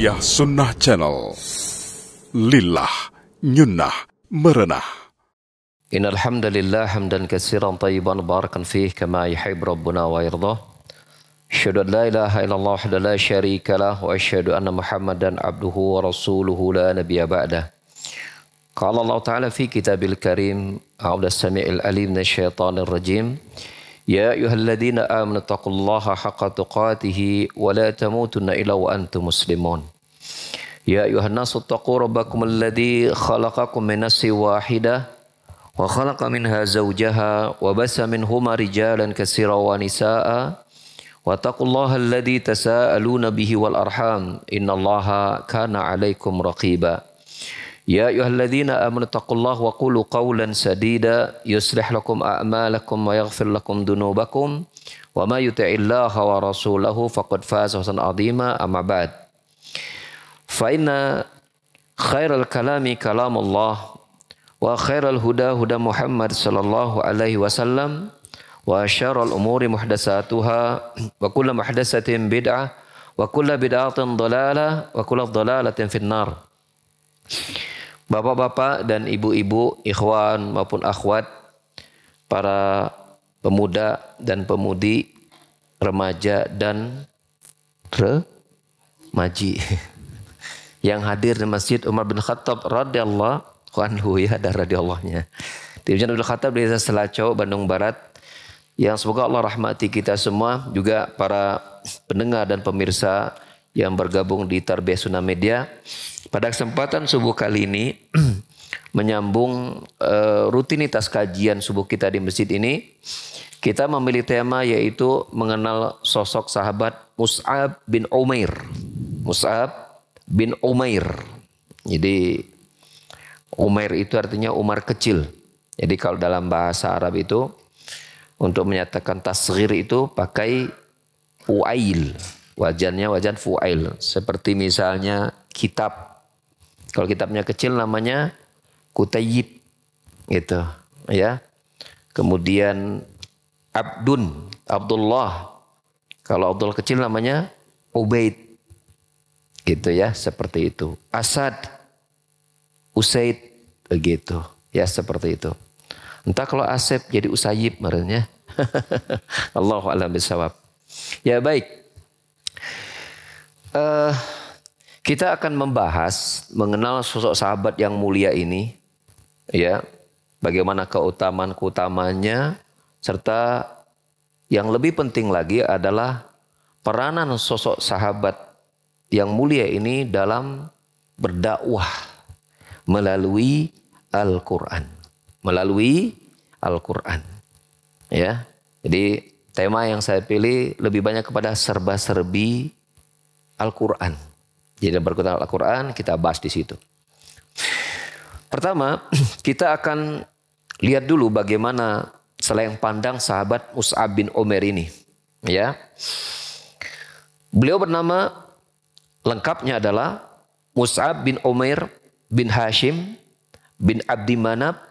Tarbiyah Sunnah Channel. Lillah nyunnah merenah. Innal hamdalillah hamdan katsiran tayyiban barakan fihi kama yuhibbu rabbuna wa yardah. Asyhadu an la ilaha illallah wahdahu la syarika lah wa asyhadu anna Muhammadan abduhu wa rasuluhu la nabiyya ba'dah. Qala Allah Ta'ala fi kitabil karim, a'udzu samii'il alim minasyaitonir rajim. Ya ayyuhalladzina amanu taqullaha haqqa tuqatih wa la tamutunna illa wa antum muslimun. Ya ayyuhan nasu taqu rabbakum alladzi khalaqakum min nafsin wahidah wa khalaqa minha zawjaha wa bassa minhuma rijalan katsiran wa nisaa'a wa taqullaha alladzi tasaaluna bihi wal arham innallaha kana 'alaikum raqiba. Ya ayyuhalladzina amanu taqullaha wa qulu qawlan sadida yuslih lakum a'malakum wa yaghfir lakum dhunubakum wa may yuti'illaha wa rasulahu faqad faza fawzan 'azima amma ba'd. Fa inna khairal kalami kalamullah wa khairal huda huda Muhammad sallallahu alaihi wasallam wa syarrul umuri muhdatsatuha wa kullu muhdatsatin bid'ah wa kullu bid'atin dhalalah wa kullu dhalalatin finnar. Bapak-bapak dan ibu-ibu, ikhwan maupun akhwat, para pemuda dan pemudi, remaja dan remaji yang hadir di Masjid Umar bin Khattab radhiyallahu anhu, ya, ada radhiyallahnya. Di Masjid Umar bin Khattab di Desa Selacau, Bandung Barat, yang semoga Allah rahmati kita semua, juga para pendengar dan pemirsa yang bergabung di Tarbiyah Sunnah Media. Pada kesempatan subuh kali ini menyambung rutinitas kajian subuh kita di masjid ini, kita memilih tema yaitu mengenal sosok sahabat Mus'ab bin Umair. Mus'ab bin Umair. Jadi Umair itu artinya Umar kecil. Jadi kalau dalam bahasa Arab itu untuk menyatakan tasghir itu pakai fu'ail. Wajannya wajan fu'ail. Seperti misalnya kitab. Kalau kitabnya kecil namanya Kutayyib, gitu, ya. Kemudian Abdullah. Kalau Abdullah kecil namanya Ubaid, gitu ya, seperti itu. Asad, Usaid, begitu, ya, seperti itu. Entah kalau Asep jadi Usayib maksudnya. Allahu a'lam bishawab. Ya, baik. Kita akan membahas mengenal sosok sahabat yang mulia ini, ya, bagaimana keutamaan-keutamanya, serta yang lebih penting lagi adalah peranan sosok sahabat yang mulia ini dalam berdakwah melalui Al-Quran, ya. Jadi tema yang saya pilih lebih banyak kepada serba-serbi Al-Quran. Jadi berkaitan Al-Quran kita bahas di situ. Pertama, kita akan lihat dulu bagaimana selain pandang sahabat Mus'ab bin Umair ini, ya. Beliau bernama lengkapnya adalah Mus'ab bin Umair bin Hashim bin Abdi Manab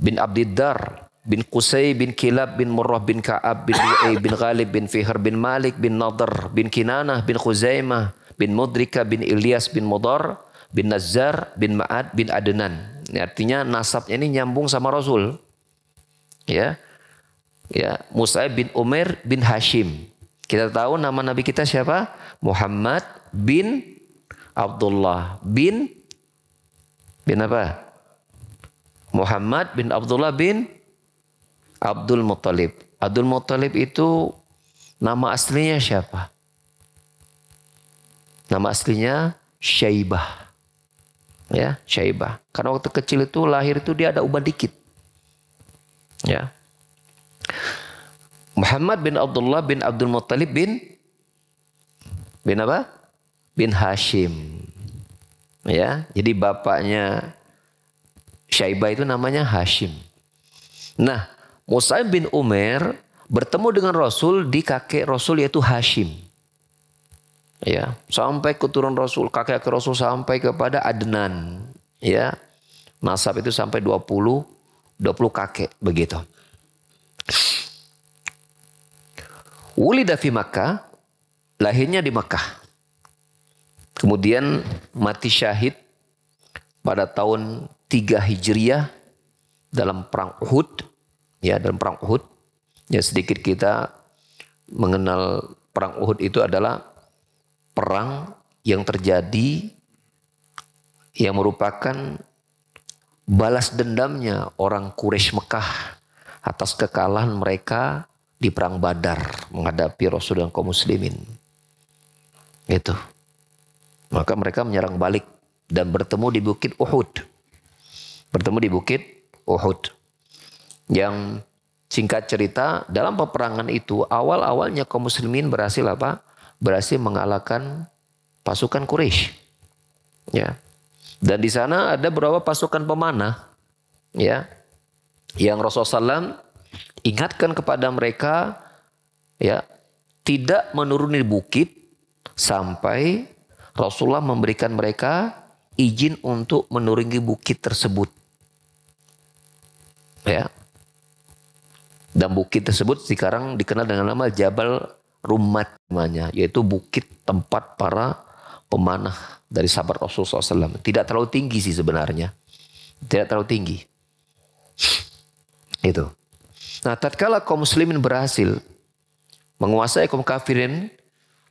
bin Abdiddar bin Qusay bin Kilab bin Murrah bin Ka'ab bin Lu'ay bin Ghalib bin Fihr bin Malik bin Nadr bin Kinanah bin Khuzaimah bin Mudrika bin Ilyas bin Mudar bin Nazzar bin Ma'ad bin Adnan. Ini artinya nasabnya ini nyambung sama Rasul. Ya. Ya, Mus'ab bin Umair bin Hashim. Kita tahu nama nabi kita siapa? Muhammad bin Abdullah bin apa? Muhammad bin Abdullah bin Abdul Muttalib. Abdul Muttalib itu nama aslinya siapa? Nama aslinya Syaibah. Ya, Syaibah. Karena waktu kecil itu lahir itu dia ada uban dikit. Ya. Muhammad bin Abdullah bin Abdul Muttalib bin apa? Bin Hashim. Ya, jadi bapaknya Syaibah itu namanya Hashim. Nah, Mus'ab bin Umair bertemu dengan Rasul di kakek Rasul yaitu Hashim. Ya, sampai keturunan Rasul, kakek Rasul sampai kepada Adnan, ya. Nasab itu sampai 20 kakek begitu. Wulida fi Makkah, lahirnya di Makkah. Kemudian mati syahid pada tahun 3 Hijriah dalam perang Uhud. Ya, dalam perang Uhud. Ya, sedikit kita mengenal perang Uhud itu adalah perang yang terjadi yang merupakan balas dendamnya orang Quraisy Mekah atas kekalahan mereka di perang Badar menghadapi Rasul dan kaum muslimin. Itu. Maka mereka menyerang balik dan bertemu di Bukit Uhud. Bertemu di Bukit Uhud. Yang singkat cerita, dalam peperangan itu awal-awalnya kaum muslimin berhasil apa? Berhasil mengalahkan pasukan Quraisy. Ya. Dan di sana ada beberapa pasukan pemanah, ya, yang Rasulullah SAW ingatkan kepada mereka, ya, tidak menuruni bukit sampai Rasulullah memberikan mereka izin untuk menuruni bukit tersebut, ya. Dan bukit tersebut sekarang dikenal dengan nama Jabal Rummat namanya, yaitu bukit tempat para pemanah dari sahabat Rasulullah SAW. Tidak terlalu tinggi sih sebenarnya. Tidak terlalu tinggi. Itu. Nah, tatkala kaum muslimin berhasil menguasai kaum kafirin,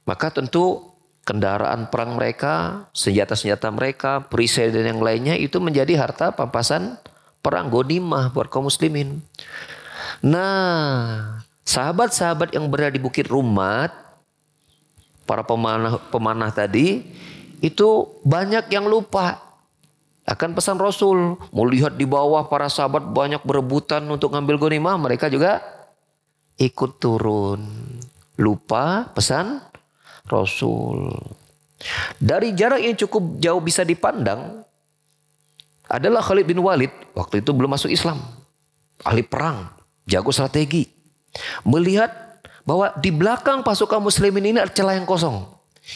maka tentu kendaraan perang mereka, senjata-senjata mereka, perisai dan yang lainnya itu menjadi harta pampasan perang ghanimah buat kaum muslimin. Nah, sahabat-sahabat yang berada di Bukit Rummat, para pemanah tadi, itu banyak yang lupa akan pesan Rasul. Melihat di bawah para sahabat banyak berebutan untuk ngambil ghanimah, mereka juga ikut turun. Lupa pesan Rasul. Dari jarak yang cukup jauh bisa dipandang adalah Khalid bin Walid. Waktu itu belum masuk Islam. Ahli perang, jago strategi. Melihat bahwa di belakang pasukan muslimin ini ada celah yang kosong.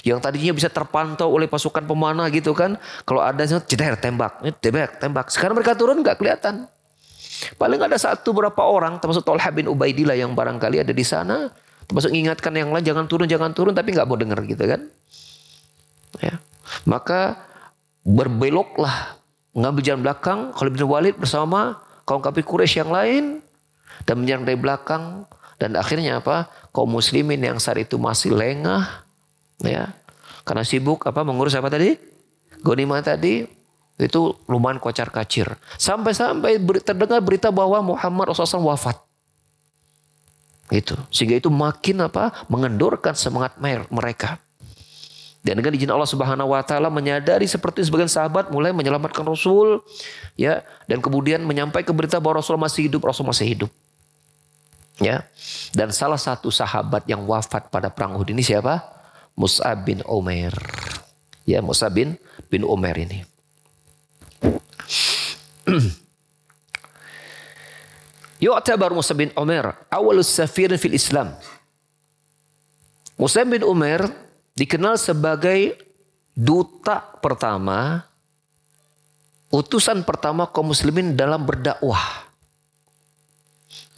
Yang tadinya bisa terpantau oleh pasukan pemanah gitu kan. Kalau ada ceder tembak, tembak. Sekarang mereka turun nggak kelihatan. Paling ada satu berapa orang, termasuk Thalhah bin Ubaidillah yang barangkali ada di sana, termasuk mengingatkan yang lain jangan turun, tapi nggak mau dengar gitu kan. Ya. Maka berbeloklah mengambil jalan belakang Khalid bin Walid bersama kaum kafir Quraisy yang lain dan menyerang dari belakang. Dan akhirnya apa? Kaum muslimin yang saat itu masih lengah, ya, karena sibuk apa mengurus apa tadi? Ghanimah tadi, itu lumayan kocar kacir. Sampai-sampai terdengar berita bahwa Muhammad Rasulullah SAW wafat. Gitu. Sehingga itu makin apa? Mengendorkan semangat mereka. Dan dengan izin Allah Subhanahu wa taala menyadari seperti sebagian sahabat mulai menyelamatkan Rasul, ya, dan kemudian menyampaikan berita bahwa Rasul masih hidup, Rasul masih hidup. Ya. Dan salah satu sahabat yang wafat pada perang Uhud ini siapa? Mus'ab bin Umair. Ya, Mus'ab bin Umair ini. Yu'tabar Mus'ab bin Umair awalus safirin fil Islam. Mus'ab bin Umair dikenal sebagai duta pertama, utusan pertama kaum muslimin dalam berdakwah.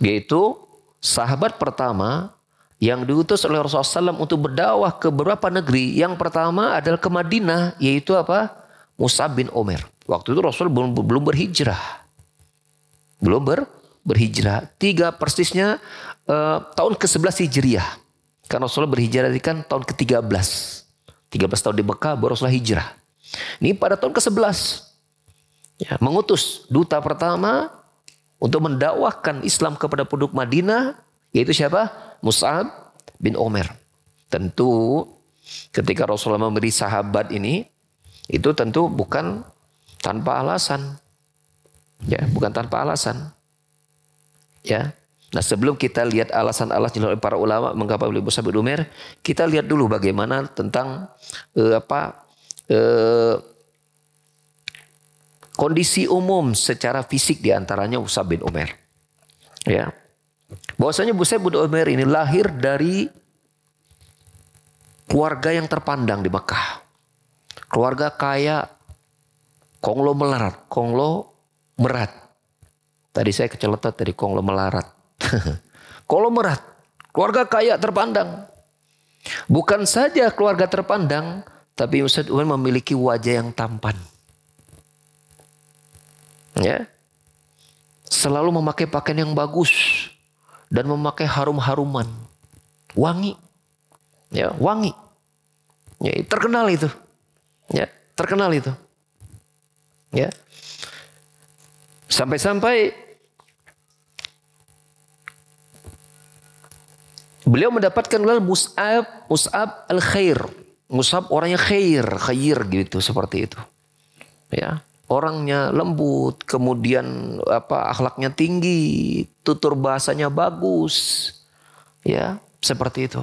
Yaitu sahabat pertama yang diutus oleh Rasulullah SAW untuk berdakwah ke beberapa negeri. Yang pertama adalah ke Madinah, yaitu apa? Mus'ab bin Umair. Waktu itu Rasul belum berhijrah. Belum berhijrah. 3 persisnya tahun ke-11 Hijriah. Karena Rasulullah berhijrah kan tahun ke-13. 13 tahun di Mekah baru Rasulullah hijrah. Ini pada tahun ke-11. Ya, mengutus duta pertama untuk mendakwahkan Islam kepada penduduk Madinah. Yaitu siapa? Mus'ab bin Umair. Tentu ketika Rasulullah memberi sahabat ini, itu tentu bukan tanpa alasan. Ya, bukan tanpa alasan. Ya. Nah, sebelum kita lihat alasan-alasan oleh para ulama mengapa beliau Mus'ab bin Umair, kita lihat dulu bagaimana tentang kondisi umum secara fisik diantaranya Mus'ab bin Umair. Ya. Bahwasanya Mus'ab bin Umair ini lahir dari keluarga yang terpandang di Mekah. Keluarga kaya, konglomerat. Tadi saya keceletot dari konglomerat. Konglomerat, keluarga kaya terpandang. Bukan saja keluarga terpandang, Tapi Mus'ab bin Umair memiliki wajah yang tampan. Ya. Selalu memakai pakaian yang bagus dan memakai harum-haruman. Wangi. Ya, wangi. Ya, terkenal itu. Ya, terkenal itu. Ya. Sampai-sampai beliau mendapatkan gelar Mus'ab al-Khair. Mus'ab orangnya khair gitu, seperti itu. Ya, orangnya lembut, kemudian akhlaknya tinggi, tutur bahasanya bagus. Ya, seperti itu.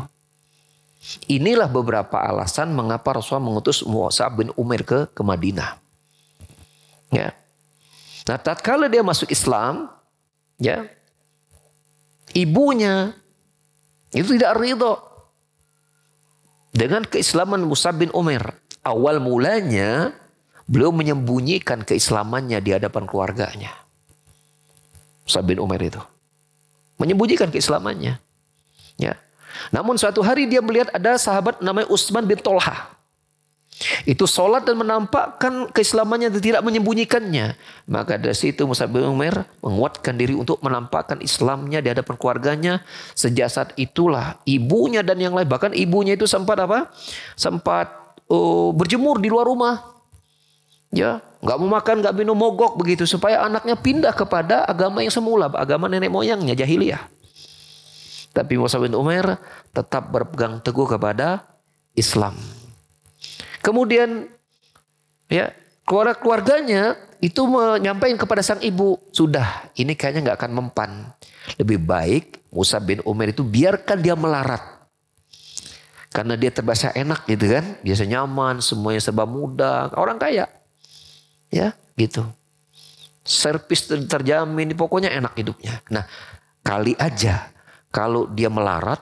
Inilah beberapa alasan mengapa Rasulullah mengutus Mus'ab bin Umair ke Madinah. Ya. Nah, tatkala dia masuk Islam, ya, ibunya itu tidak ridho dengan keislaman Mus'ab bin Umair. Awal mulanya beliau menyembunyikan keislamannya di hadapan keluarganya. Mus'ab bin Umair itu menyembunyikan keislamannya. Ya. Namun suatu hari dia melihat ada sahabat namanya Utsman bin Tolha. Itu sholat dan menampakkan keislamannya dan tidak menyembunyikannya. Maka dari situ Mus'ab bin Umair menguatkan diri untuk menampakkan Islamnya di hadapan keluarganya. Sejak saat itulah ibunya dan yang lain, bahkan ibunya itu sempat berjemur di luar rumah. Ya, nggak mau makan, nggak minum, mogok begitu supaya anaknya pindah kepada agama yang semula, agama nenek moyangnya jahiliyah. Tapi Mus'ab bin Umair tetap berpegang teguh kepada Islam. Kemudian ya, keluarganya itu menyampaikan kepada sang ibu, sudah ini kayaknya nggak akan mempan. Lebih baik Mus'ab bin Umair itu biarkan dia melarat. Karena dia terbiasa enak gitu kan, biasa nyaman, semuanya serba mudah, orang kaya. Ya, gitu. Servis terjamin, pokoknya enak hidupnya. Nah, kali aja kalau dia melarat,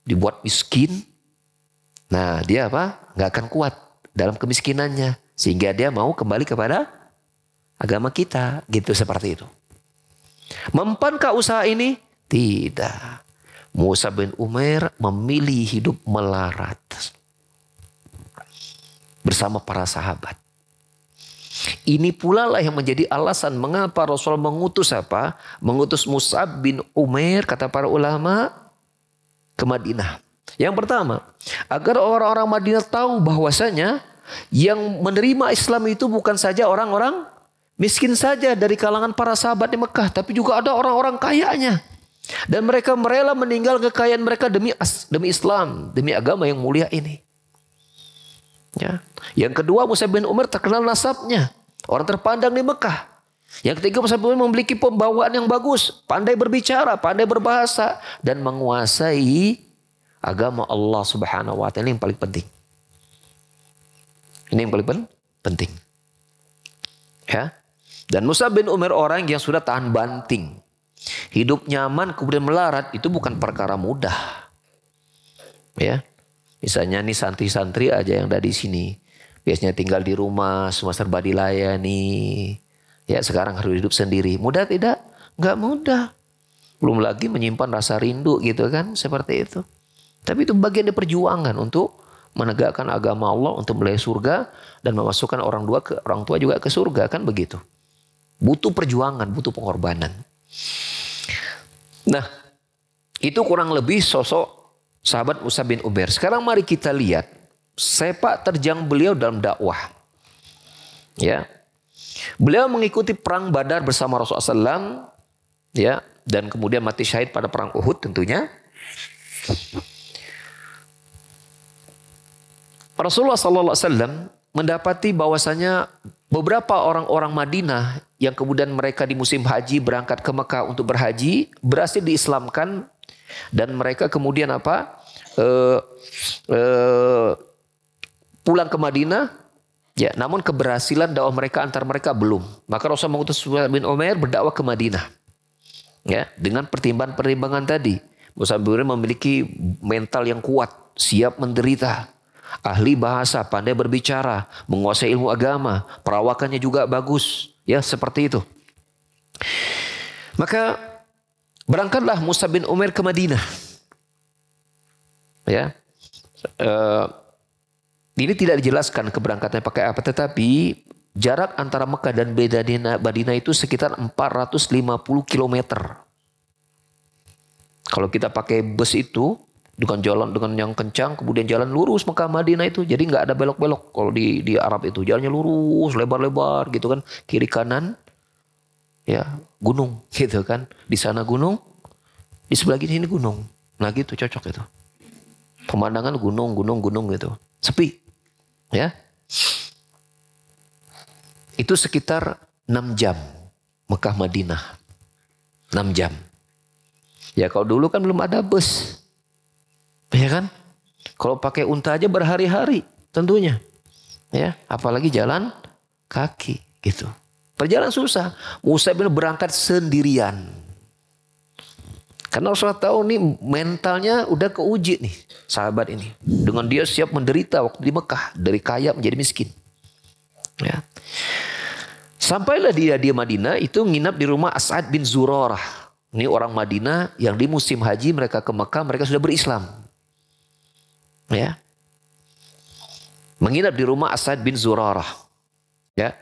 dibuat miskin, nah dia nggak akan kuat dalam kemiskinannya, sehingga dia mau kembali kepada agama kita, gitu, seperti itu. Mempankah usaha ini? Tidak. Mus'ab bin Umair memilih hidup melarat bersama para sahabat. Ini pula lah yang menjadi alasan mengapa Rasulullah mengutus Mengutus Mus'ab bin Umair, kata para ulama, ke Madinah. Yang pertama, agar orang-orang Madinah tahu bahwasanya yang menerima Islam itu bukan saja orang-orang miskin saja dari kalangan para sahabat di Mekah, tapi juga ada orang-orang kayanya. Dan mereka rela meninggal kekayaan mereka demi Islam, demi agama yang mulia ini. Ya. Yang kedua, Mus'ab bin Umair terkenal nasabnya, orang terpandang di Mekah. Yang ketiga, Mus'ab bin Umair memiliki pembawaan yang bagus, pandai berbicara, pandai berbahasa, dan menguasai agama Allah Subhanahu wa Ta'ala. Ini yang paling penting. Ini yang paling penting. Ya. Dan Mus'ab bin Umair orang yang sudah tahan banting. Hidup nyaman kemudian melarat itu bukan perkara mudah. Ya. Misalnya nih santri-santri aja yang dari sini, biasanya tinggal di rumah, semua serba dilayani. Ya, sekarang harus hidup sendiri. Mudah tidak? Enggak mudah. Belum lagi menyimpan rasa rindu gitu kan, seperti itu. Tapi itu bagian dari perjuangan untuk menegakkan agama Allah, untuk meraih surga dan memasukkan orang tua juga ke surga, kan begitu. Butuh perjuangan, butuh pengorbanan. Nah, itu kurang lebih sosok sahabat Mus'ab bin Umair. Sekarang mari kita lihat sepak terjang beliau dalam dakwah. Ya. Beliau mengikuti perang Badar bersama Rasulullah SAW, ya, dan kemudian mati syahid pada perang Uhud tentunya. Rasulullah SAW mendapati bahwasanya beberapa orang-orang Madinah yang kemudian mereka di musim haji berangkat ke Mekah untuk berhaji berhasil diislamkan, dan mereka kemudian pulang ke Madinah, ya, namun keberhasilan dakwah mereka antar mereka belum. Maka Rasulullah mengutus Mus'ab bin Umair berdakwah ke Madinah, ya, dengan pertimbangan tadi. Mus'ab bin Umair memiliki mental yang kuat, siap menderita, ahli bahasa, pandai berbicara, menguasai ilmu agama, perawakannya juga bagus, ya, seperti itu. Maka berangkatlah Mus'ab bin Umair ke Madinah. Ya. Ini tidak dijelaskan keberangkatannya pakai apa, tetapi jarak antara Mekah dan Madinah itu sekitar 450 kilometer. Kalau kita pakai bus itu dengan jalan dengan yang kencang, kemudian jalan lurus Mekah Madinah itu, jadi nggak ada belok-belok. Kalau di Arab itu jalannya lurus, lebar-lebar gitu kan, kiri kanan, ya gunung gitu kan. Di sana gunung, di sebelah sini gunung. Nah gitu cocok itu. Pemandangan gunung gitu, sepi. Ya, itu sekitar 6 jam Mekah Madinah, 6 jam. Ya kalau dulu kan belum ada bus, ya kan? Kalau pakai unta aja berhari-hari tentunya, ya. Apalagi jalan kaki gitu. Perjalanan susah. Musa bin berangkat sendirian. Karena Rasulullah tahu nih mentalnya udah keuji nih sahabat ini. Dengan dia siap menderita waktu di Mekah. Dari kaya menjadi miskin. Ya. Sampailah dia di Madinah itu nginap di rumah As'ad bin Zurarah. Ini orang Madinah yang di musim haji mereka ke Mekah, mereka sudah berislam. Ya. Menginap di rumah As'ad bin Zurarah. Ya.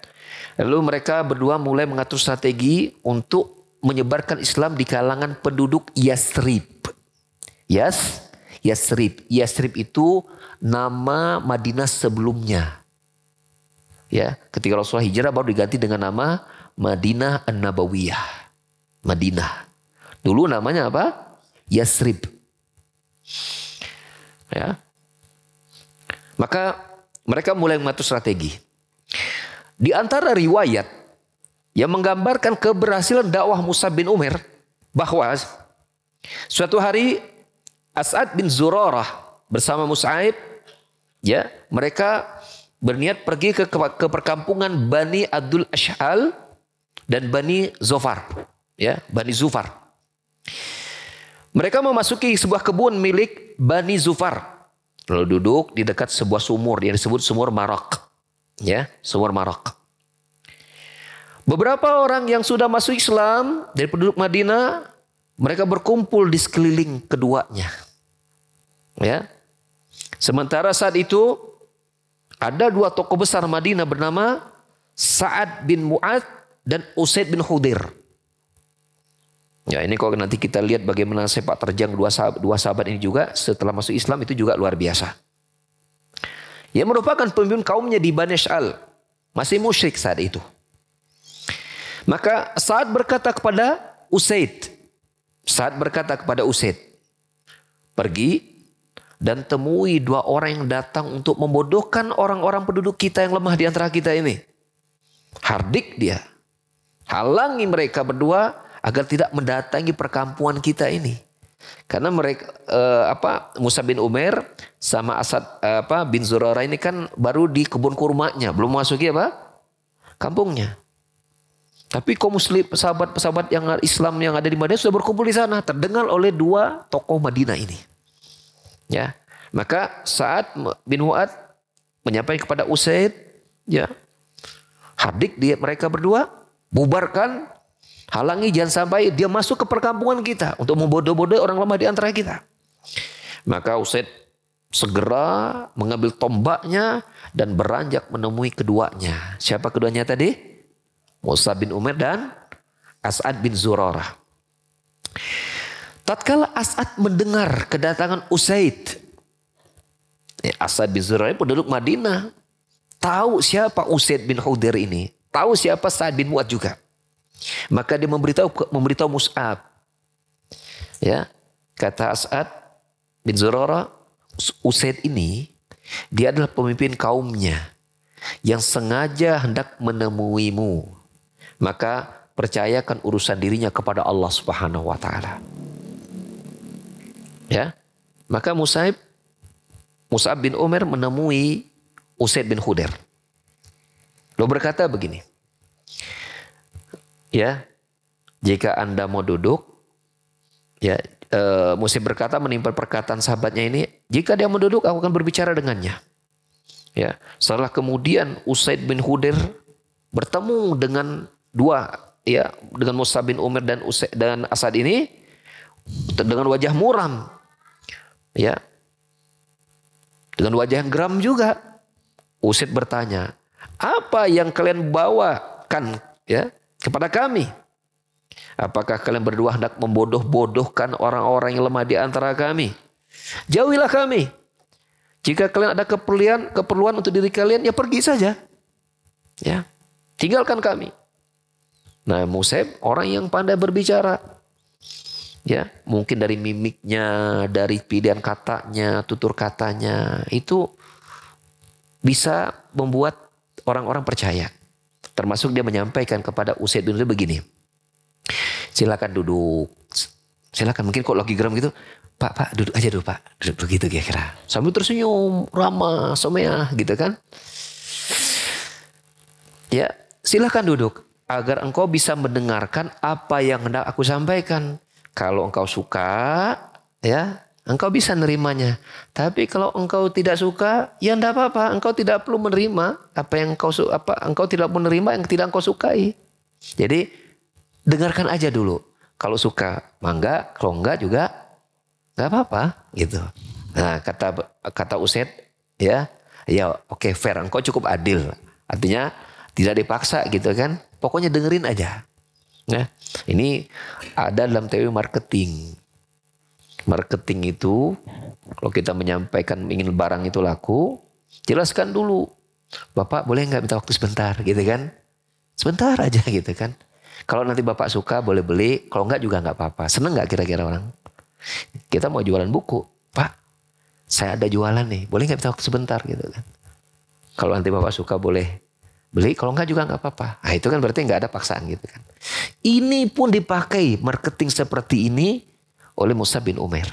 Lalu mereka berdua mulai mengatur strategi untuk menyebarkan Islam di kalangan penduduk Yasrib. Yasrib itu nama Madinah sebelumnya. Ya, ketika Rasulullah hijrah baru diganti dengan nama Madinah An-Nabawiyah. Madinah. Dulu namanya apa? Yasrib. Ya. Maka mereka mulai mengatur strategi. Di antara riwayat yang menggambarkan keberhasilan dakwah Mus'ab bin Umair bahwa suatu hari As'ad bin Zurarah bersama Mus'ab, ya, mereka berniat pergi ke perkampungan Bani Abdul Ash'al dan Bani Zufar, ya, Bani Zufar. Mereka memasuki sebuah kebun milik Bani Zufar, lalu duduk di dekat sebuah sumur yang disebut sumur Marak, ya, sumur Marak. Beberapa orang yang sudah masuk Islam dari penduduk Madinah, mereka berkumpul di sekeliling keduanya. Ya. Sementara saat itu ada 2 tokoh besar Madinah bernama Sa'ad bin Mu'ad dan Usaid bin Khudair. Ya, ini kalau nanti kita lihat bagaimana sepak terjang dua sahabat ini juga setelah masuk Islam itu juga luar biasa. Yang merupakan pemimpin kaumnya di Bani Ash'al, masih musyrik saat itu. Maka Sa'ad berkata kepada Usaid. Pergi dan temui 2 orang yang datang untuk membodohkan orang-orang penduduk kita yang lemah di antara kita ini. Hardik dia. Halangi mereka berdua agar tidak mendatangi perkampungan kita ini. Karena mereka Mus'ab bin Umair sama As'ad bin Zurarah ini kan baru di kebun kurmanya, belum masuki kampungnya. Tapi kaum muslim, sahabat-sahabat yang Islam yang ada di Madinah sudah berkumpul di sana, terdengar oleh 2 tokoh Madinah ini. Ya, maka Sa'ad bin Mu'ad menyampaikan kepada Usaid, ya, hardik dia mereka berdua, bubarkan, halangi jangan sampai dia masuk ke perkampungan kita untuk membodoh-bodoh orang lemah di antara kita. Maka Usaid segera mengambil tombaknya dan beranjak menemui keduanya. Siapa keduanya tadi? Mus'ab bin Umair dan As'ad bin Zurarah. Tatkala As'ad mendengar kedatangan Usaid, As'ad bin Zurarah penduduk Madinah, tahu siapa Usaid bin Khudair ini, tahu siapa Sa'ad bin Mu'ad juga. Maka dia memberitahu Mus'ab. Ya, kata As'ad bin Zurarah, Usaid ini dia adalah pemimpin kaumnya yang sengaja hendak menemuimu. Maka percayakan urusan dirinya kepada Allah Subhanahu wa taala. Ya. Maka Mus'ab bin Umair menemui Usaid bin Khudair. Lalu berkata begini. Ya. Jika Anda mau duduk, ya, Mus'ab berkata menimpa perkataan sahabatnya ini, jika dia mau duduk aku akan berbicara dengannya. Ya. Setelah kemudian Usaid bin Khudair bertemu dengan dengan Mus'ab bin Umair dan As'ad ini dengan wajah muram, ya, dengan wajah yang geram juga, Usaid bertanya, apa yang kalian bawakan ya kepada kami? Apakah kalian berdua hendak membodoh-bodohkan orang-orang yang lemah di antara kami? Jauhilah kami. Jika kalian ada keperluan untuk diri kalian, ya pergi saja. Ya, tinggalkan kami. Nah, Usaid orang yang pandai berbicara. Ya, mungkin dari mimiknya, dari pilihan katanya, tutur katanya, itu bisa membuat orang-orang percaya. Termasuk dia menyampaikan kepada Usaid bin Hudair begini. Silakan duduk. Silakan, mungkin kok lagi geram gitu. Pak, duduk aja dulu Pak. Duduk begitu kira-kira. Sambil tersenyum, ramah, someah gitu kan. Ya, silakan duduk. Agar engkau bisa mendengarkan apa yang hendak aku sampaikan. Kalau engkau suka, ya, engkau bisa nerimanya. Tapi kalau engkau tidak suka, ya enggak apa-apa. Engkau tidak perlu menerima engkau tidak menerima yang tidak engkau sukai. Jadi dengarkan aja dulu. Kalau suka, mangga. Kalau enggak juga enggak apa-apa, gitu. Nah, kata Usaid, ya oke, fair. Engkau cukup adil. Artinya tidak dipaksa gitu kan. Pokoknya dengerin aja. Nah, ini ada dalam teori marketing. Marketing itu, kalau kita menyampaikan ingin barang itu laku, jelaskan dulu. Bapak boleh nggak minta waktu sebentar gitu kan. Sebentar aja gitu kan. Kalau nanti Bapak suka boleh beli, kalau enggak juga nggak apa-apa. Seneng nggak kira-kira orang? Kita mau jualan buku. Pak, saya ada jualan nih, boleh nggak minta waktu sebentar gitu kan. Kalau nanti Bapak suka boleh beli, kalau enggak juga nggak apa-apa. Nah, itu kan berarti nggak ada paksaan gitu kan. Ini pun dipakai marketing seperti ini oleh Mus'ab bin Umair.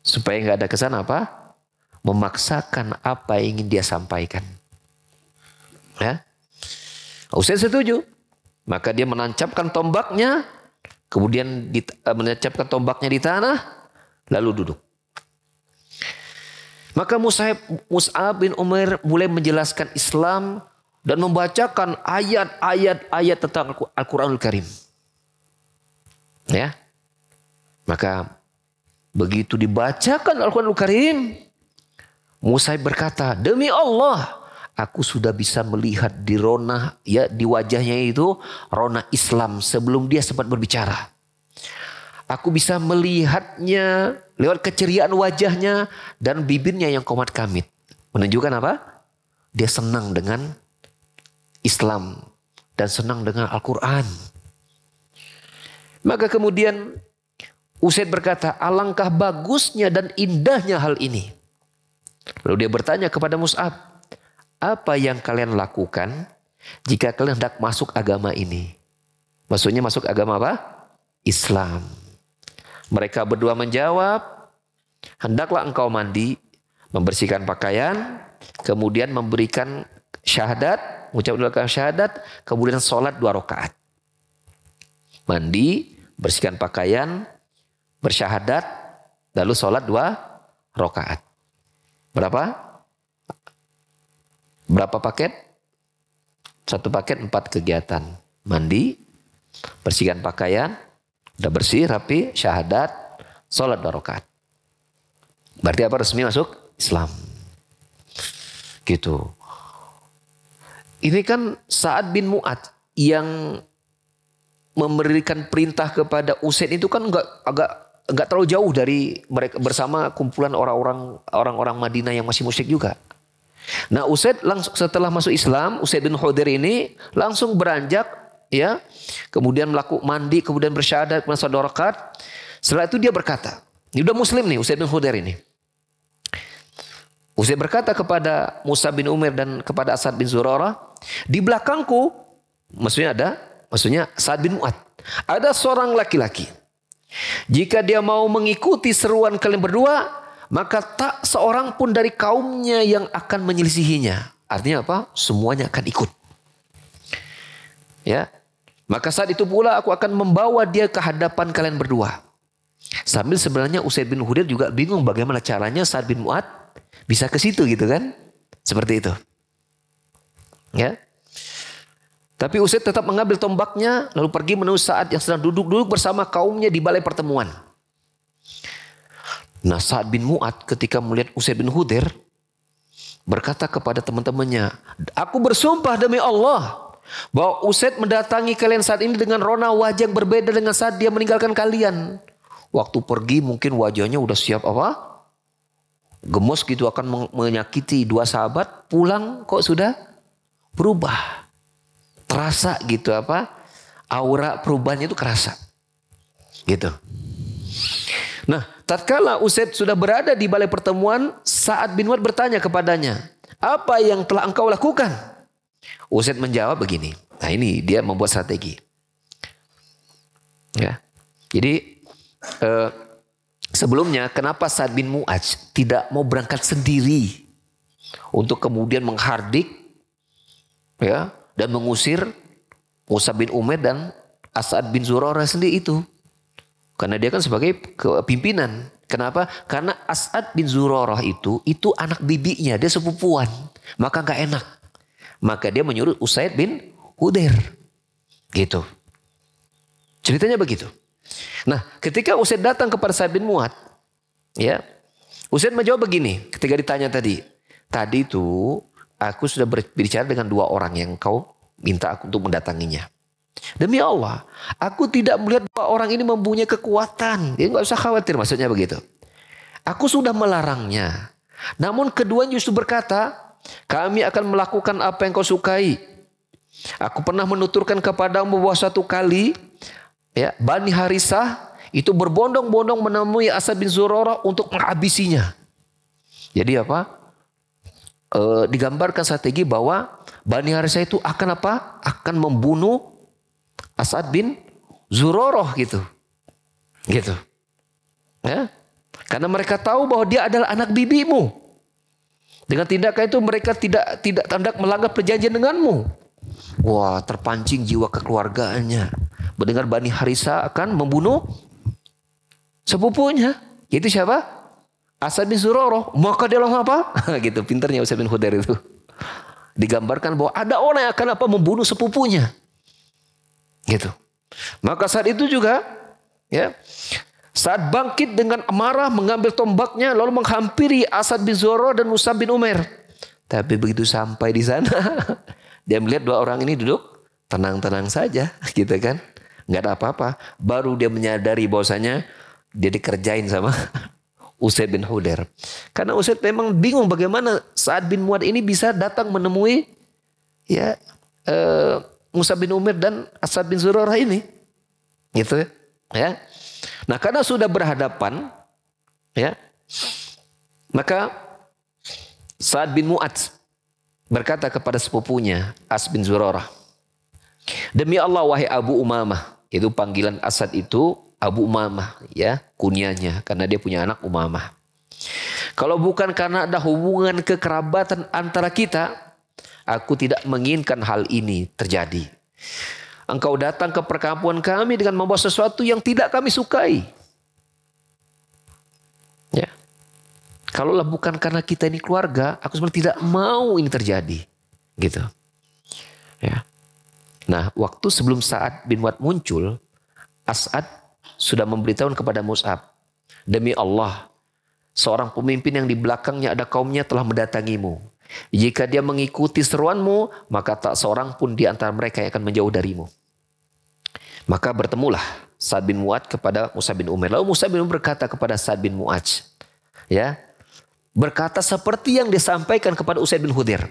Supaya nggak ada kesan apa? Memaksakan apa yang ingin dia sampaikan. Ya. Usaid setuju. Maka dia menancapkan tombaknya. Kemudian menancapkan tombaknya di tanah. Lalu duduk. Maka Mus'ab bin Umair mulai menjelaskan Islam dan membacakan ayat-ayat tentang Al-Quranul Karim. Ya. Maka begitu dibacakan Al-Quranul Karim, Mus'ab berkata, demi Allah, aku sudah bisa melihat di wajahnya itu rona Islam sebelum dia sempat berbicara. Aku bisa melihatnya lewat keceriaan wajahnya dan bibirnya yang komat kamit. Menunjukkan apa? Dia senang dengan Islam dan senang dengan Al-Quran. Maka kemudian Usaid berkata, alangkah bagusnya dan indahnya hal ini. Lalu dia bertanya kepada Mus'ab, apa yang kalian lakukan jika kalian hendak masuk agama ini? Maksudnya masuk agama apa? Islam. Mereka berdua menjawab, hendaklah engkau mandi, membersihkan pakaian, kemudian memberikan syahadat, mengucapkan syahadat, kemudian sholat 2 rakaat. Mandi, bersihkan pakaian, bersyahadat, lalu sholat 2 rakaat. Berapa paket? 1 paket 4 kegiatan. Mandi, bersihkan pakaian, udah bersih, rapi, syahadat, sholat 2 rakaat. Berarti apa? Resmi masuk Islam. Gitu. Ini kan Sa'ad bin Mu'adz yang memberikan perintah kepada Usaid itu kan agak terlalu jauh dari mereka bersama kumpulan orang-orang Madinah yang masih musyrik juga. Nah, Usaid langsung setelah masuk Islam, Usaid bin Hudair ini langsung beranjak, ya, kemudian melakukan mandi, kemudian bersyahadat, kemudian sholat 2 rakaat. Setelah itu dia berkata, ini udah Muslim nih Usaid bin Hudair ini. Usaid berkata kepada Mus'ab bin Umair dan kepada Asad bin Zurarah, di belakangku, maksudnya Sa'ad bin Mu'adz, ada seorang laki-laki. Jika dia mau mengikuti seruan kalian berdua, maka tak seorang pun dari kaumnya yang akan menyelisihinya. Artinya apa? Semuanya akan ikut. Ya. Maka saat itu pula aku akan membawa dia ke hadapan kalian berdua. Sambil sebenarnya Usaid bin Hudair juga bingung bagaimana caranya Sa'ad bin Mu'adz bisa ke situ gitu kan. Seperti itu. Ya. Tapi Usaid tetap mengambil tombaknya lalu pergi menuju Sa'ad yang sedang duduk-duduk bersama kaumnya di balai pertemuan. Nah, Sa'ad bin Mu'adz ketika melihat Usaid bin Hudair, berkata kepada teman-temannya, aku bersumpah demi Allah bahwa Usaid mendatangi kalian saat ini dengan rona wajah yang berbeda dengan saat dia meninggalkan kalian. Waktu pergi mungkin wajahnya udah siap apa? Gemes gitu, akan menyakiti dua sahabat. Pulang kok sudah berubah. Terasa gitu apa? Aura perubahannya itu kerasa. Gitu. Nah, tatkala Usaid sudah berada di balai pertemuan, Sa'ad bin Mu'adz bertanya kepadanya, apa yang telah engkau lakukan? Usaid menjawab begini. Nah, ini dia membuat strategi. Ya. Jadi sebelumnya kenapa Sa'ad bin Mu'adz tidak mau berangkat sendiri untuk kemudian menghardik ya dan mengusir Mus'ab bin Umair dan As'ad bin Zurarah sendiri itu? Karena dia kan sebagai pimpinan. Kenapa? Karena As'ad bin Zurarah itu anak bibinya, dia sepupuan. Maka nggak enak. Maka dia menyuruh Usaid bin Hudair. Gitu. Ceritanya begitu. Nah, ketika Usaid datang kepada Sa'ad bin Mu'adz, ya, Usaid menjawab begini ketika ditanya tadi. Tadi itu aku sudah berbicara dengan dua orang yang kau minta aku untuk mendatanginya. Demi Allah, aku tidak melihat bahwa orang ini mempunyai kekuatan. Dia nggak usah khawatir, maksudnya begitu. Aku sudah melarangnya. Namun keduanya justru berkata, kami akan melakukan apa yang kau sukai. Aku pernah menuturkan kepadamu bahwa suatu kali, ya, Bani Harisah itu berbondong-bondong menemui As'ad bin Zurarah untuk menghabisinya. Jadi apa? Digambarkan strategi bahwa Bani Harisah itu akan apa? Akan membunuh As'ad bin Zurarah gitu. Gitu. Ya. Karena mereka tahu bahwa dia adalah anak bibimu. Dengan tindakan itu mereka tidak hendak melanggar perjanjian denganmu. Wah, terpancing jiwa kekeluargaannya. Mendengar Bani Harisah akan membunuh sepupunya. Itu siapa? As'ad bin Zurarah. Maka dia langsung apa? Gitu, pinternya Usaid bin Hudair itu. Digambarkan bahwa ada orang yang akan apa? Membunuh sepupunya. Gitu. Maka saat itu juga, ya, saat bangkit dengan amarah mengambil tombaknya lalu menghampiri As'ad bin Zurarah dan Mus'ab bin Umair. Tapi begitu sampai di sana, dia melihat dua orang ini duduk tenang-tenang saja, gitu kan, nggak ada apa-apa. Baru dia menyadari bahwasanya dia dikerjain sama Usaid bin Hudair. Karena Usaid memang bingung bagaimana Sa'ad bin Mu'adz ini bisa datang menemui ya Mus'ab bin Umair dan As'ad bin Zurarah ini. Gitu ya. Nah, karena sudah berhadapan ya, maka Sa'ad bin Mu'adz berkata kepada sepupunya As bin Zurarah, demi Allah wahai Abu Umamah. Itu panggilan As'ad itu Abu Umamah ya, kunyanya, karena dia punya anak Umamah. Kalau bukan karena ada hubungan kekerabatan antara kita, aku tidak menginginkan hal ini terjadi. Engkau datang ke perkampungan kami dengan membawa sesuatu yang tidak kami sukai. Ya. Kalaulah bukan karena kita ini keluarga, aku sebenarnya tidak mau ini terjadi. Gitu. Ya. Nah, waktu sebelum Sa'ad bin Mu'adz muncul, As'ad sudah memberitahu kepada Mus'ab, demi Allah, seorang pemimpin yang di belakangnya ada kaumnya telah mendatangimu. Jika dia mengikuti seruanmu, maka tak seorang pun di antara mereka yang akan menjauh darimu. Maka bertemulah Sa'ad bin Mu'adz kepada Mus'ab bin Umair. Lalu Mus'ab bin Umair berkata kepada Sa'ad bin Mu'adz, ya, berkata seperti yang disampaikan kepada Usaid bin Hudair.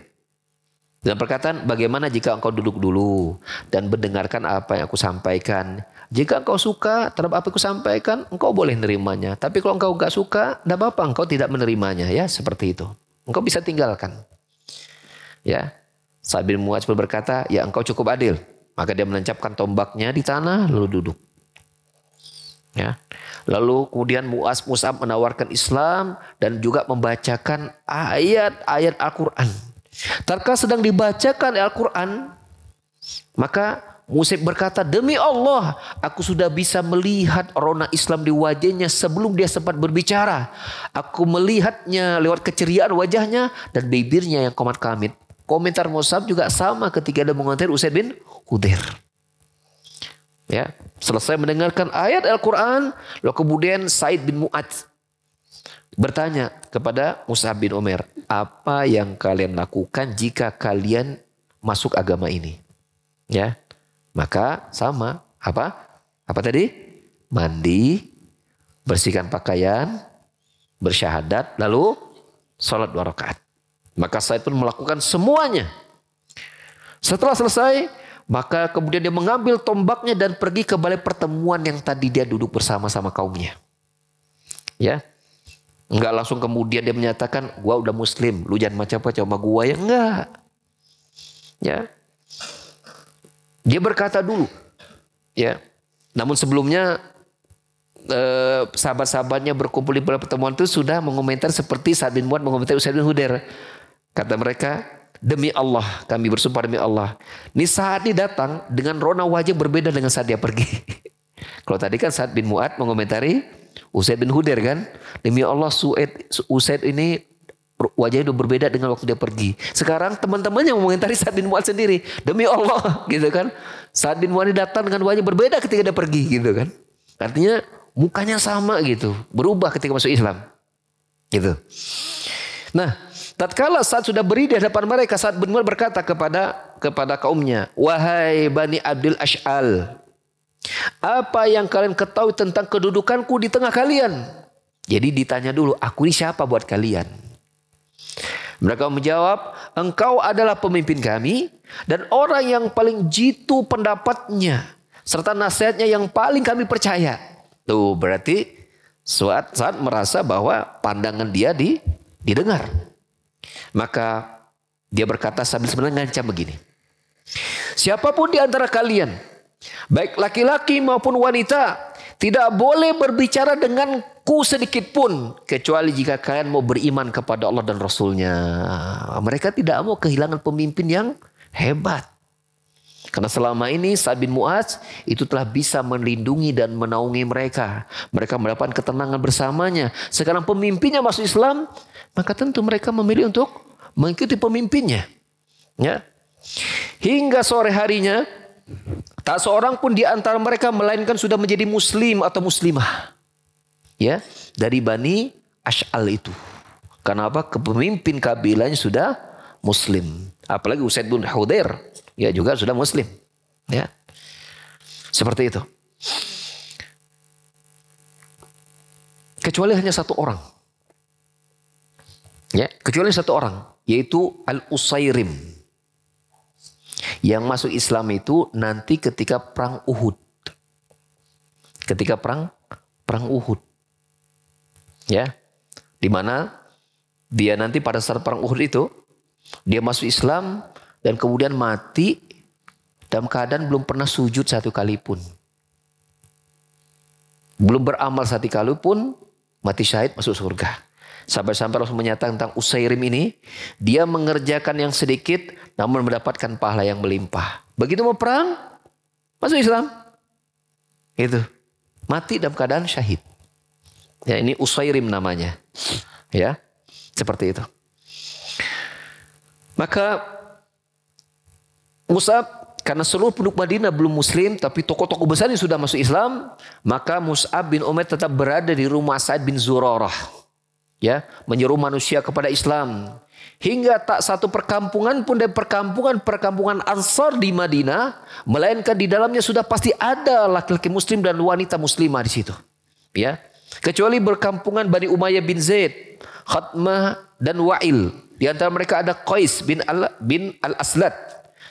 Dan perkataan, bagaimana jika engkau duduk dulu dan mendengarkan apa yang aku sampaikan. Jika engkau suka terhadap apa yang aku sampaikan, engkau boleh menerimanya. Tapi kalau engkau gak suka, tidak apa-apa, engkau tidak menerimanya. Ya, seperti itu. Engkau bisa tinggalkan. Ya, Sa'ad bin Mu'adz berkata, ya engkau cukup adil. Maka dia menancapkan tombaknya di tanah lalu duduk. Ya. Lalu kemudian Mus'ab menawarkan Islam dan juga membacakan ayat-ayat Al-Quran. Tatkala sedang dibacakan Al-Quran, maka Mus'ab berkata, demi Allah, aku sudah bisa melihat rona Islam di wajahnya sebelum dia sempat berbicara. Aku melihatnya lewat keceriaan wajahnya dan bibirnya yang komat-kamit. Komentar Mus'ab juga sama ketika dia mengomentari Usaid bin Hudair. Ya, selesai mendengarkan ayat Al-Quran, lalu kemudian Sa'id bin Mu'adz bertanya kepada Mus'ab bin Umair, apa yang kalian lakukan jika kalian masuk agama ini? Ya, maka sama apa? Apa tadi? Mandi, bersihkan pakaian, bersyahadat, lalu sholat 2 rakaat. Maka Sa'id pun melakukan semuanya. Setelah selesai, maka kemudian dia mengambil tombaknya dan pergi ke balai pertemuan yang tadi dia duduk bersama-sama kaumnya. Ya, enggak langsung kemudian dia menyatakan, gua udah muslim, lu jangan macam-macam sama gua, ya enggak. Ya, dia berkata dulu, ya. Namun sebelumnya sahabat-sahabatnya berkumpul di balai pertemuan itu sudah mengomentar seperti Sa'ad bin Mu'adz mengomentari Usaid bin Hudair. Kata mereka, demi Allah, kami bersumpah demi Allah, ini saat ini datang dengan rona wajah berbeda dengan saat dia pergi. Kalau tadi kan Sa'ad bin Mu'adz mengomentari Usaid bin Hudair kan, demi Allah Usaid ini wajahnya udah berbeda dengan waktu dia pergi. Sekarang teman-temannya mengomentari Sa'ad bin Mu'adz sendiri, demi Allah, gitu kan. Sa'ad bin Mu'adz datang dengan wajah berbeda ketika dia pergi, gitu kan. Artinya mukanya sama gitu, berubah ketika masuk Islam, gitu. Nah, tatkala saat sudah berdiri di hadapan mereka, Sa'ad bin Mu'adz berkata kepada kaumnya, wahai Bani Abdul Ash'al, apa yang kalian ketahui tentang kedudukanku di tengah kalian? Jadi ditanya dulu, aku ini siapa buat kalian? Mereka menjawab, engkau adalah pemimpin kami dan orang yang paling jitu pendapatnya serta nasihatnya yang paling kami percaya. Tuh berarti saat merasa bahwa pandangan dia didengar. Maka dia berkata sambil sebenarnya ngancam begini. Siapapun di antara kalian, baik laki-laki maupun wanita, tidak boleh berbicara denganku sedikit pun kecuali jika kalian mau beriman kepada Allah dan Rasulnya. Mereka tidak mau kehilangan pemimpin yang hebat. Karena selama ini Sa'ad bin Mu'adz itu telah bisa melindungi dan menaungi mereka. Mereka mendapatkan ketenangan bersamanya. Sekarang pemimpinnya masuk Islam, maka tentu mereka memilih untuk mengikuti pemimpinnya. Ya. Hingga sore harinya, tak seorang pun di antara mereka melainkan sudah menjadi muslim atau muslimah. Ya, dari Bani Ash'al itu. Karena apa? Kepemimpin kabilahnya sudah muslim. Apalagi Usaid bin Hudair, ya juga sudah muslim. Ya. Seperti itu. Kecuali hanya satu orang. Ya, kecuali satu orang, yaitu Al-Usairim. Yang masuk Islam itu nanti ketika perang Uhud. Ketika perang Uhud. Ya. Di mana dia nanti pada saat perang Uhud itu dia masuk Islam dan kemudian mati dalam keadaan belum pernah sujud satu kali pun. Belum beramal satu kali pun, mati syahid masuk surga. Sampai-sampai Rasul menyatakan tentang Usairim ini, dia mengerjakan yang sedikit namun mendapatkan pahala yang melimpah. Begitu mau perang, masuk Islam. Itu. Mati dalam keadaan syahid. Ya, ini Usairim namanya. Ya, seperti itu. Maka Mus'ab, karena seluruh penduduk Madinah belum muslim, tapi tokoh-tokoh besar yang sudah masuk Islam, maka Mus'ab bin Umair tetap berada di rumah Sa'id bin Zurarah. Ya, menyeru manusia kepada Islam. Hingga tak satu perkampungan pun dari perkampungan Ansar di Madinah, melainkan di dalamnya sudah pasti ada laki-laki muslim dan wanita muslimah di situ. Ya, kecuali perkampungan Bani Umayyah bin Zaid, Khatmah dan Wa'il. Di antara mereka ada Qais bin Al-Aslat,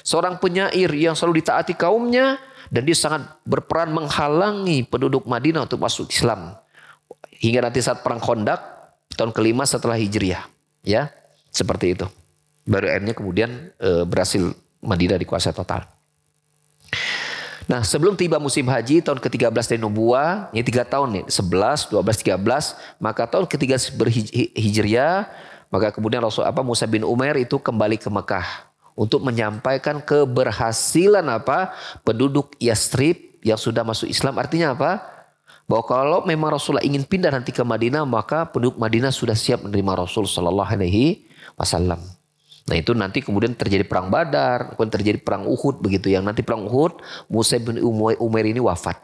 seorang penyair yang selalu ditaati kaumnya dan dia sangat berperan menghalangi penduduk Madinah untuk masuk Islam. Hingga nanti saat perang Khandaq tahun kelima setelah Hijriah, ya, seperti itu. Baru akhirnya kemudian berhasil Madinah dikuasai total. Nah, sebelum tiba musim haji tahun ke-13 dari Nubuwah, ini 3 tahun nih, 11, 12, 13, maka tahun ketiga berhijriah, maka kemudian Mus'ab bin Umair itu kembali ke Mekah untuk menyampaikan keberhasilan penduduk Yathrib yang sudah masuk Islam. Artinya apa? Bahwa kalau memang Rasulullah ingin pindah nanti ke Madinah, maka penduduk Madinah sudah siap menerima Rasul sallallahu alaihi wasallam. Nah, itu nanti kemudian terjadi perang Badar, kemudian terjadi perang Uhud begitu. Yang nanti perang Uhud, Mus'ab bin Umair ini wafat.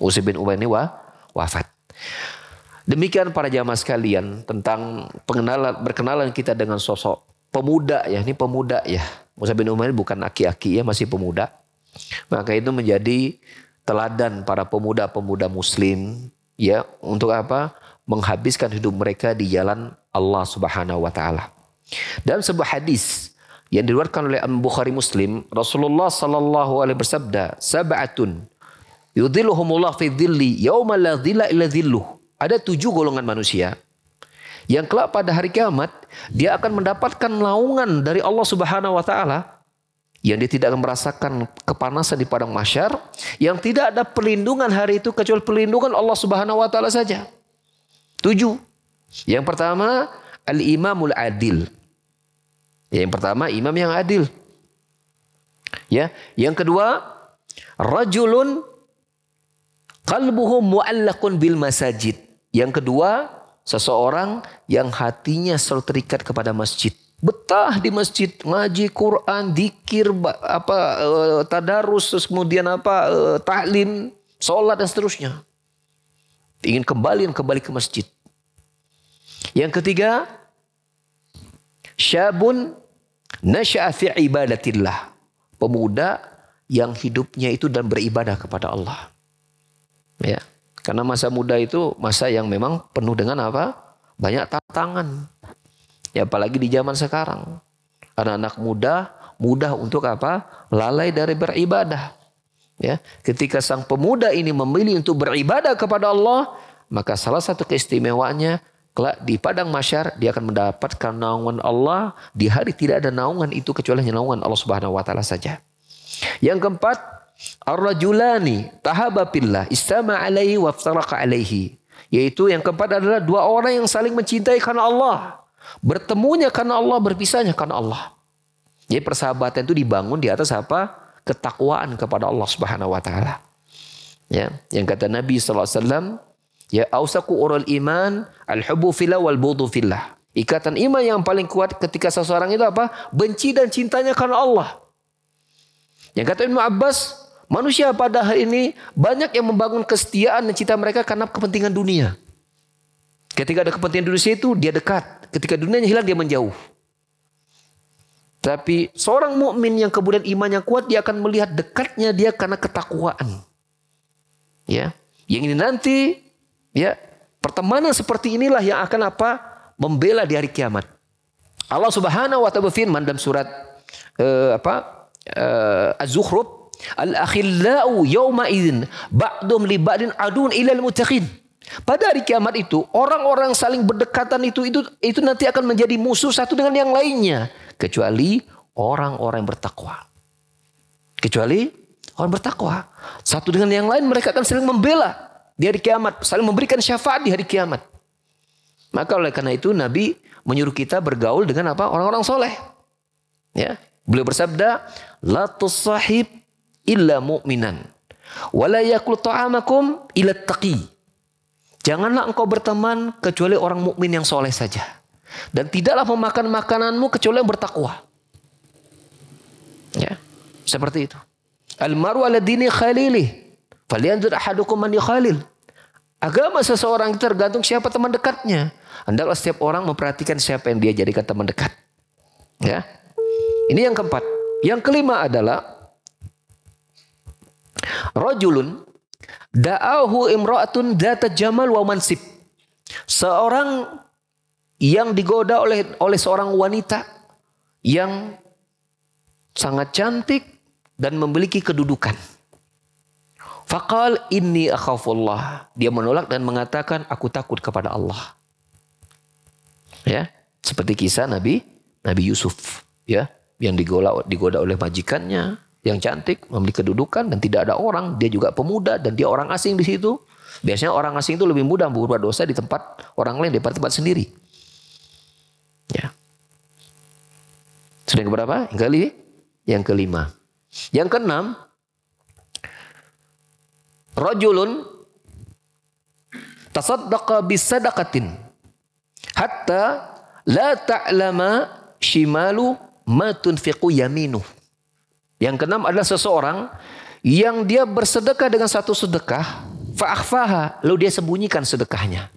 Mus'ab bin Umair ini wafat. Demikian para jamaah sekalian tentang berkenalan kita dengan sosok pemuda ya. Ini pemuda ya. Mus'ab bin Umair bukan aki-aki ya, masih pemuda. Maka itu menjadi teladan para pemuda-pemuda muslim ya, untuk apa? Menghabiskan hidup mereka di jalan Allah Subhanahu wa taala. Dalam sebuah hadis yang diriwayatkan oleh Bukhari Muslim, Rasulullah sallallahu alaihi bersabda, "Sab'atun yudhilluhumullah fi dhilli yauma la dhilla illa dhilluh." Ada 7 golongan manusia yang kelak pada hari kiamat dia akan mendapatkan naungan dari Allah Subhanahu wa taala, yang dia tidak akan merasakan kepanasan di padang mahsyar, yang tidak ada perlindungan hari itu kecuali perlindungan Allah Subhanahu wa taala saja. 7. Yang pertama, al-imamul adil. Yang pertama, imam yang adil. Ya, yang kedua, rajulun qalbuhu mu'allaqun bil masajid. Yang kedua, seseorang yang hatinya selalu terikat kepada masjid. Betah di masjid, ngaji Quran, zikir, tadarus, terus kemudian taklim, sholat dan seterusnya. Ingin kembali ke masjid. Yang ketiga, syabun nasya'a fi ibadatillah. Pemuda yang hidupnya itu dan beribadah kepada Allah. Ya, karena masa muda itu masa yang memang penuh dengan apa? Banyak tantangan. Ya, apalagi di zaman sekarang. Anak-anak muda mudah untuk apa? Lalai dari beribadah. Ya, ketika sang pemuda ini memilih untuk beribadah kepada Allah, maka salah satu keistimewaannya kelak di padang mahsyar dia akan mendapatkan naungan Allah. Di hari tidak ada naungan itu kecuali naungan Allah Subhanahu wa taala saja. Yang keempat, ar-rajulani tahaba fillah istama alaihi wa iftaraqa alaihi. Yaitu yang keempat adalah 2 orang yang saling mencintai karena Allah. Bertemunya karena Allah, berpisahnya karena Allah. Jadi persahabatan itu dibangun di atas apa? Ketakwaan kepada Allah Subhanahu wa taala. Ya, yang kata Nabi sallallahu alaihi wasallam, ya ausaku urul iman al-hubbu fillah wal bughdu fillah. Ikatan iman yang paling kuat ketika seseorang itu apa? Benci dan cintanya karena Allah. Yang kata Ibnu Abbas, manusia pada hari ini banyak yang membangun kesetiaan dan cinta mereka karena kepentingan dunia. Ketika ada kepentingan dunia itu dia dekat. Ketika dunianya hilang dia menjauh. Tapi seorang mukmin yang kemudian imannya kuat, dia akan melihat dekatnya dia karena ketakwaan. Ya, yang ini nanti ya, pertemanan seperti inilah yang akan apa? Membela di hari kiamat. Allah Subhanahu wa taala berfirman dalam surat Az-Zukhruf, al-akhillau yawma idzin ba'dhum li ba'din adun ilal muttaqin. Pada hari kiamat itu orang-orang saling berdekatan itu nanti akan menjadi musuh satu dengan yang lainnya, kecuali orang-orang yang bertakwa. Kecuali orang bertakwa, satu dengan yang lain mereka akan saling membela di hari kiamat, saling memberikan syafaat di hari kiamat. Maka oleh karena itu Nabi menyuruh kita bergaul dengan apa? Orang-orang soleh. Ya, beliau bersabda, la tusahib illa mu'minan, wa la yakul ta'amakum illa taqi. Janganlah engkau berteman kecuali orang mukmin yang soleh saja, dan tidaklah memakan makananmu kecuali yang bertakwa. Ya, seperti itu. Al-maru ala dini khalilih, falyanzur ahadukum man yukhalil. Agama seseorang itu tergantung siapa teman dekatnya. Hendaklah setiap orang memperhatikan siapa yang dia jadikan teman dekat. Ya. Ini yang keempat. Yang kelima adalah rajulun da'ahu imra'atun dzata jamal wa mansib. Seorang yang digoda oleh seorang wanita yang sangat cantik dan memiliki kedudukan. Faqal inni akhafullah. Dia menolak dan mengatakan aku takut kepada Allah. Ya, seperti kisah Nabi Yusuf, ya, yang digoda oleh majikannya yang cantik, memiliki kedudukan dan tidak ada orang. Dia juga pemuda dan dia orang asing di situ. Biasanya orang asing itu lebih mudah berbuat dosa di tempat orang lain daripada tempat sendiri. Ya. Sudah yang keberapa? Yang kelima. Yang keenam, rajulun tasaddaqa bisadaqatin hatta la ta'lama shimalu ma tunfiqu yaminuh. Yang keenam adalah seseorang yang dia bersedekah dengan satu sedekah, fa'akhfaha, lalu dia sembunyikan sedekahnya.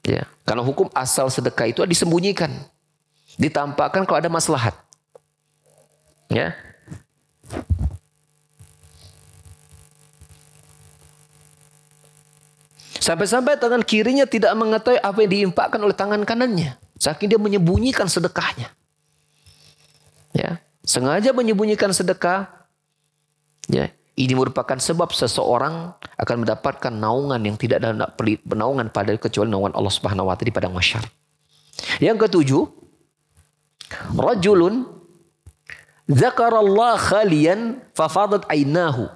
Ya, karena hukum asal sedekah itu disembunyikan, ditampakkan kalau ada maslahat. Ya. Sampai-sampai tangan kirinya tidak mengetahui apa yang diinfakkan oleh tangan kanannya, saking dia menyembunyikan sedekahnya. Ya, sengaja menyembunyikan sedekah. Ya, ini merupakan sebab seseorang akan mendapatkan naungan yang tidak ada naungan pada kecuali naungan Allah Subhanahu wa taala di padang mahsyar. Yang ketujuh, rajulun dzakarallah khalian fafadat ainahu.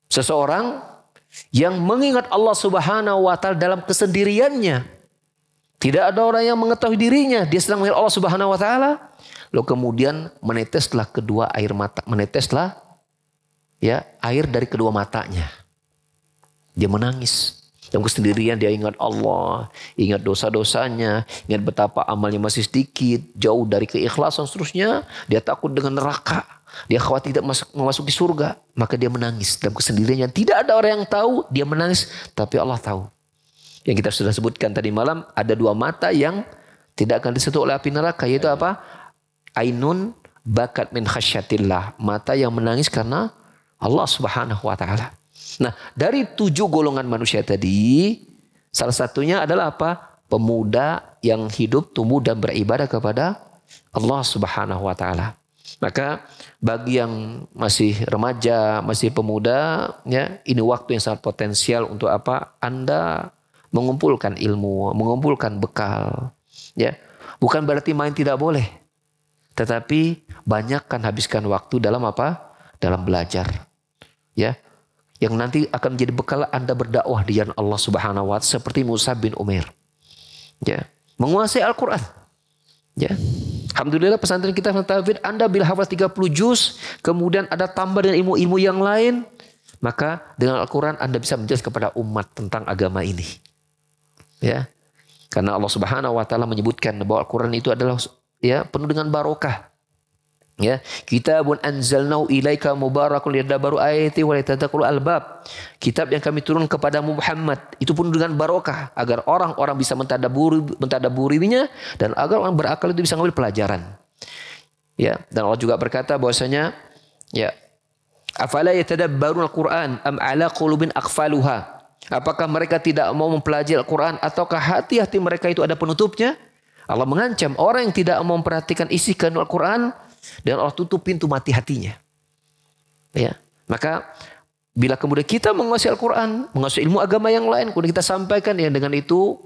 Seseorang yang mengingat Allah Subhanahu wa taala dalam kesendiriannya. Tidak ada orang yang mengetahui dirinya, dia sedang mengingat Allah Subhanahu wa taala. Lalu kemudian meneteslah kedua air mata, meneteslah ya air dari kedua matanya. Dia menangis. Dalam kesendirian dia ingat Allah, ingat dosa-dosanya, ingat betapa amalnya masih sedikit, jauh dari keikhlasan seterusnya. Dia takut dengan neraka, dia khawatir tidak memasuki surga. Maka dia menangis dalam kesendiriannya. Tidak ada orang yang tahu dia menangis, tapi Allah tahu. Yang kita sudah sebutkan tadi malam, ada dua mata yang tidak akan disentuh oleh api neraka, yaitu apa? Ainun bakat min khasyatillah, mata yang menangis karena Allah Subhanahu wa taala. Nah, dari 7 golongan manusia tadi, salah satunya adalah apa? Pemuda yang hidup, tumbuh dan beribadah kepada Allah Subhanahu wa taala. Maka bagi yang masih remaja, masih pemuda, ya, ini waktu yang sangat potensial untuk apa? Anda mengumpulkan ilmu, mengumpulkan bekal, ya. Bukan berarti main tidak boleh. Tetapi banyakkan habiskan waktu dalam apa? Dalam belajar. Ya, yang nanti akan menjadi bekal Anda berdakwah di jalan Allah Subhanahu wa taala seperti Mus'ab bin Umair. Ya, menguasai Al-Qur'an. Ya. Alhamdulillah pesantren kita Tahfidz, Anda bila hafal 30 juz, kemudian ada tambah dengan ilmu-ilmu yang lain, maka dengan Al-Qur'an Anda bisa menjelaskan kepada umat tentang agama ini. Ya. Karena Allah Subhanahu wa taala menyebutkan bahwa Al-Qur'an itu adalah ya penuh dengan barokah. Ya, kitabun anzalnahu ilaika mubarakun liyadabbaru ayati wa litadhakkaru albab. Kitab yang kami turun kepadamu Muhammad itu penuh dengan barokah agar orang-orang bisa mentadabburinya dan agar orang berakal itu bisa mengambil pelajaran. Ya, dan Allah juga berkata bahwasanya ya, afala yatadabbarun al-Qur'an am ala qulubin aqfaluha. Apakah mereka tidak mau mempelajari Al-Qur'an ataukah hati-hati mereka itu ada penutupnya? Allah mengancam orang yang tidak mau memperhatikan isi kandungan Al-Qur'an dan Allah tutup pintu mati hatinya. Ya, maka bila kemudian kita menguasai Al-Quran, menguasai ilmu agama yang lain, kemudian kita sampaikan ya dengan itu,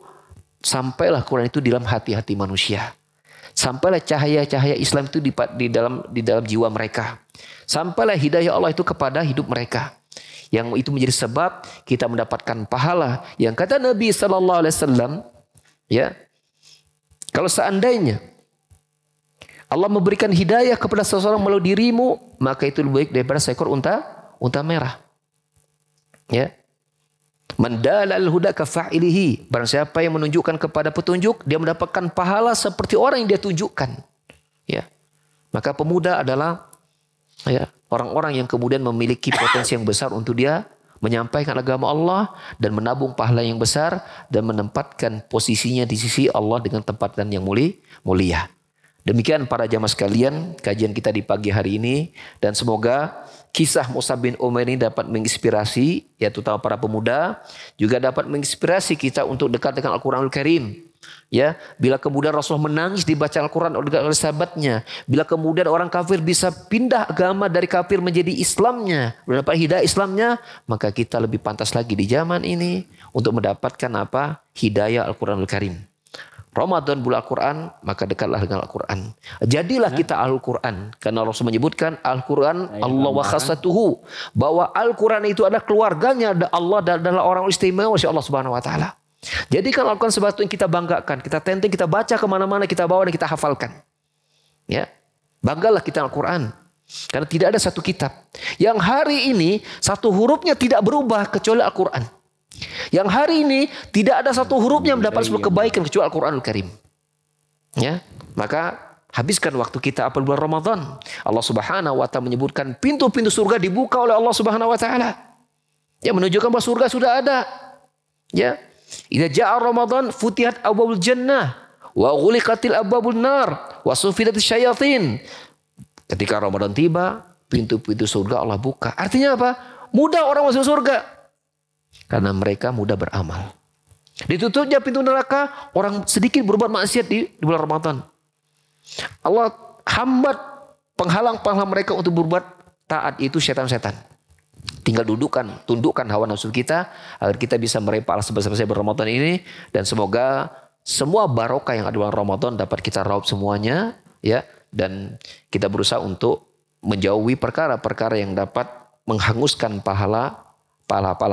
sampailah Quran itu di dalam hati-hati manusia. Sampailah cahaya-cahaya Islam itu di dalam jiwa mereka. Sampailah hidayah Allah itu kepada hidup mereka. Yang itu menjadi sebab kita mendapatkan pahala. Yang kata Nabi SAW, ya, kalau seandainya Allah memberikan hidayah kepada seseorang melalui dirimu, maka itu lebih baik daripada seekor unta merah. Ya. Mandalal huda kafa'ilihi. Barang siapa yang menunjukkan kepada petunjuk, dia mendapatkan pahala seperti orang yang dia tunjukkan. Ya. Maka pemuda adalah ya, orang-orang yang kemudian memiliki potensi yang besar untuk dia menyampaikan agama Allah dan menabung pahala yang besar dan menempatkan posisinya di sisi Allah dengan tempatan yang mulia. Demikian para jamaah sekalian, kajian kita di pagi hari ini, dan semoga kisah Mus'ab bin Umair ini dapat menginspirasi, ya terutama para pemuda, juga dapat menginspirasi kita untuk dekat dengan Al-Quranul Karim. Ya, bila kemudian Rasulullah menangis dibaca Al-Quran oleh sahabatnya, bila kemudian orang kafir bisa pindah agama dari kafir menjadi Islamnya, mendapat hidayah Islamnya, maka kita lebih pantas lagi di zaman ini untuk mendapatkan apa? Hidayah Al-Quranul Karim. Ramadan bulan Al-Quran, maka dekatlah dengan Al-Quran. Jadilah kita Al-Quran. Karena Rasul menyebutkan Al-Quran Allah wa khasatuhu. Bahwa Al-Quran itu adalah keluarganya, ada Allah dan adalah orang istimewa Allah Subhanahu wa taala. Jadikan Al-Quran sesuatu yang kita banggakan, kita tenteng, kita baca kemana-mana, kita bawa dan kita hafalkan. Ya, banggalah kita Al-Quran. Karena tidak ada satu kitab yang hari ini satu hurufnya tidak berubah kecuali Al-Quran. Yang hari ini tidak ada satu hurufnya mendapat sebuah kebaikan kecuali Al-Quranul Karim. Ya, maka habiskan waktu kita apabila bulan Ramadan. Allah Subhanahu wa taala menyebutkan pintu-pintu surga dibuka oleh Allah Subhanahu wa taala. Ya, menunjukkan bahwa surga sudah ada. Ya. Idza ja'a Ramadan futihat abwabul jannah wa ghuliqatil abwabun nar wa sufilatis syayatin. Ketika Ramadan tiba, pintu-pintu surga Allah buka. Artinya apa? Mudah orang masuk surga. Karena mereka mudah beramal. Ditutupnya pintu neraka, orang sedikit berbuat maksiat di bulan Ramadan. Allah hambat penghalang-penghalang mereka untuk berbuat taat, itu setan-setan. Tinggal tundukkan hawa nafsu kita agar kita bisa meraih pahala sebesar-besar Ramadan ini, dan semoga semua barokah yang ada di bulan Ramadan dapat kita raup semuanya, ya, dan kita berusaha untuk menjauhi perkara-perkara yang dapat menghanguskan pahala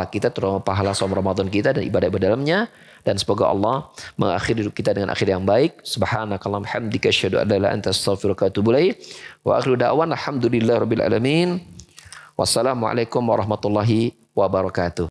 kita, terutama pahala saum Ramadan kita dan ibadah-ibadah dalamnya. Dan semoga Allah mengakhiri hidup kita dengan akhir yang baik. Subhanakallahumma hamdika asyhadu an la ilaha illa anta astaghfiruka wa atubu ilaik. Wa akhiru da'wana alhamdulillahirabbil alamin. Wassalamualaikum warahmatullahi wabarakatuh.